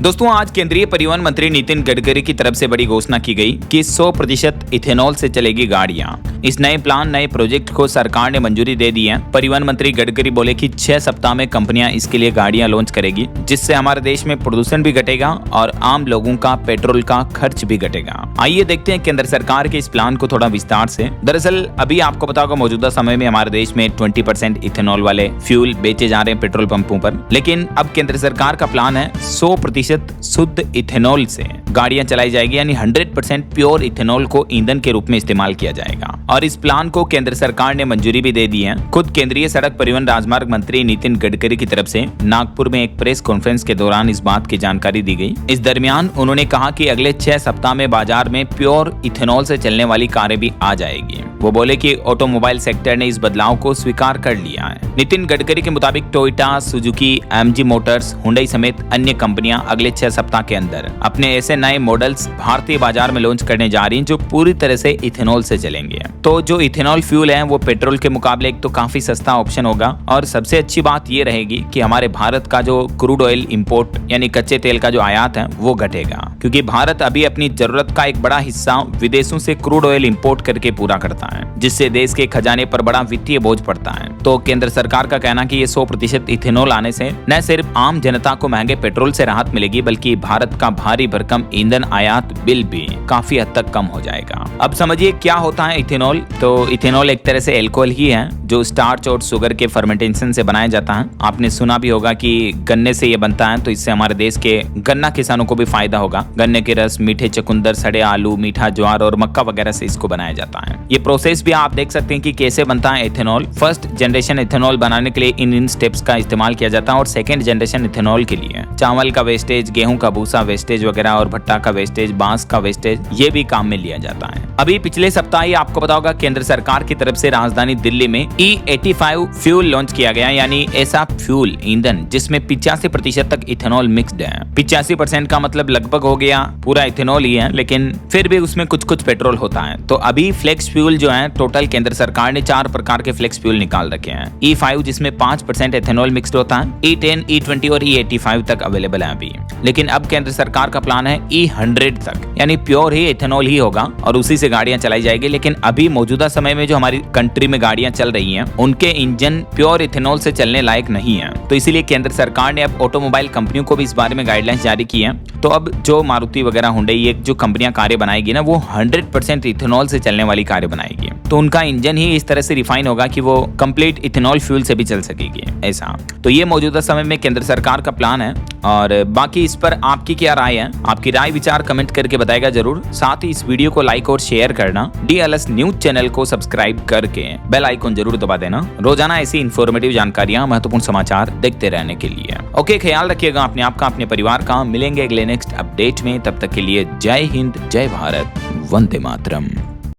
दोस्तों, आज केंद्रीय परिवहन मंत्री नितिन गडकरी की तरफ से बड़ी घोषणा की गई कि 100% इथेनॉल से चलेगी गाड़ियां। इस नए प्रोजेक्ट को सरकार ने मंजूरी दे दी है। परिवहन मंत्री गडकरी बोले कि 6 सप्ताह में कंपनियां इसके लिए गाड़ियां लॉन्च करेगी, जिससे हमारे देश में प्रदूषण भी घटेगा और आम लोगों का पेट्रोल का खर्च भी घटेगा। आइए देखते हैं केंद्र सरकार के इस प्लान को थोड़ा विस्तार से। दरअसल अभी आपको पता होगा, मौजूदा समय में हमारे देश में 20% इथेनॉल वाले फ्यूल बेचे जा रहे हैं पेट्रोल पंपों पर, लेकिन अब केंद्र सरकार का प्लान है 100% शुद्ध इथेनॉल से गाड़ियां चलाई जाएगी, यानी 100% प्योर इथेनॉल को ईंधन के रूप में इस्तेमाल किया जाएगा। और इस प्लान को केंद्र सरकार ने मंजूरी भी दे दी है। खुद केंद्रीय सड़क परिवहन राजमार्ग मंत्री नितिन गडकरी की तरफ से नागपुर में एक प्रेस कॉन्फ्रेंस के दौरान इस बात की जानकारी दी गई। इस दरमियान उन्होंने कहा कि अगले 6 सप्ताह में बाजार में प्योर इथेनॉल से चलने वाली कारें भी आ जाएगी। वो बोले कि ऑटोमोबाइल सेक्टर ने इस बदलाव को स्वीकार कर लिया है। नितिन गडकरी के मुताबिक Toyota, Suzuki, MG Motors, Hyundai समेत अन्य कंपनियां अगले 6 सप्ताह के अंदर अपने ऐसे नए मॉडल्स भारतीय बाजार में लॉन्च करने जा रही हैं जो पूरी तरह से इथेनॉल से चलेंगे। तो जो इथेनॉल फ्यूल है वो पेट्रोल के मुकाबले एक तो काफी सस्ता ऑप्शन होगा, और सबसे अच्छी बात ये रहेगी कि हमारे भारत का जो क्रूड ऑयल इंपोर्ट यानी कच्चे तेल का जो आयात है वो घटेगा, क्योंकि भारत अभी अपनी जरूरत का एक बड़ा हिस्सा विदेशों से क्रूड ऑयल इंपोर्ट करके पूरा करता है, जिससे देश के खजाने पर बड़ा वित्तीय बोझ पड़ता है। तो केंद्र सरकार का कहना कि ये 100% इथेनॉल आने से न सिर्फ आम जनता को महंगे पेट्रोल से राहत मिलेगी, बल्कि भारत का भारी भरकम ईंधन आयात बिल भी काफी हद तक कम हो जाएगा। अब समझिए क्या होता है इथेनॉल। तो इथेनॉल एक तरह से एल्कोहल ही है जो स्टार्च और शुगर के फर्मेंटेशन से बनाया जाता है। आपने सुना भी होगा कि गन्ने से ये बनता है, तो इससे हमारे देश के गन्ना किसानों को भी फायदा होगा। गन्ने के रस, मीठे चुकंदर, सड़े आलू, मीठा ज्वार और मक्का वगैरह से इसको बनाया जाता है। ये प्रोसेस भी आप देख सकते हैं कि कैसे बनता है इथेनॉल। फर्स्ट जनरेशन इथेनॉल बनाने के लिए इन स्टेप्स का इस्तेमाल किया जाता है, और सेकेंड जनरेशन इथेनॉल के लिए चावल का वेस्टेज, गेहूं का भूसा वेस्टेज वगैरह और भट्टा का वेस्टेज, बांस का वेस्टेज, ये भी काम में लिया जाता है। अभी पिछले सप्ताह ही आपको पता होगा केंद्र सरकार की तरफ से राजधानी दिल्ली में E85 फ्यूल लॉन्च किया गया, यानी ऐसा फ्यूल ईंधन जिसमें 85% तक इथेनॉल मिक्स्ड है। 85% का मतलब लगभग हो गया पूरा इथेनॉल ही है, लेकिन फिर भी उसमें कुछ कुछ पेट्रोल होता है। तो अभी फ्लेक्स फ्यूल जो है, टोटल केंद्र सरकार ने 4 प्रकार के फ्लेक्स फ्यूल निकाल रखे हैं। E5 जिसमें 5% इथेनॉल मिक्स्ड होता है, E10, E20 और E85 तक अवेलेबल है अभी। लेकिन अब केंद्र सरकार का प्लान है E100 तक, यानी प्योर ही इथेनॉल ही होगा और उसी से गाड़ियां चलाई जाएगी। लेकिन अभी मौजूदा समय में जो हमारी कंट्री में गाड़ियां चल रही हैं, उनके इंजन प्योर इथेनॉल से चलने लायक नहीं है। तो इसीलिए केंद्र सरकार ने अब ऑटोमोबाइल कंपनियों को भी इस बारे में गाइडलाइंस जारी की है। तो अब जो मारुति वगैरह, हुंडई, ये जो कंपनियां कारें बनाएगी ना, वो 100% इथेनॉल से चलने वाली कारें बनाएगी। तो उनका इंजन ही इस तरह से रिफाइन होगा कि वो कंप्लीट इथेनॉल फ्यूल से भी चल सकेगी ऐसा। तो ये मौजूदा समय में केंद्र सरकार का प्लान है। और बाकी इस पर आपकी क्या राय है? आपकी राय विचार कमेंट करके बताएगा जरूर। साथ ही इस वीडियो को लाइक और शेयर करना। DLS न्यूज चैनल को सब्सक्राइब करके बेल आइकन जरूर दबा देना, रोजाना ऐसी इंफॉर्मेटिव जानकारियां, महत्वपूर्ण समाचार देखते रहने के लिए। ओके, ख्याल रखिएगा अपने आप का, अपने परिवार का। मिलेंगे अगले नेक्स्ट अपडेट में, तब तक के लिए जय हिंद, जय भारत, वंदे मातरम।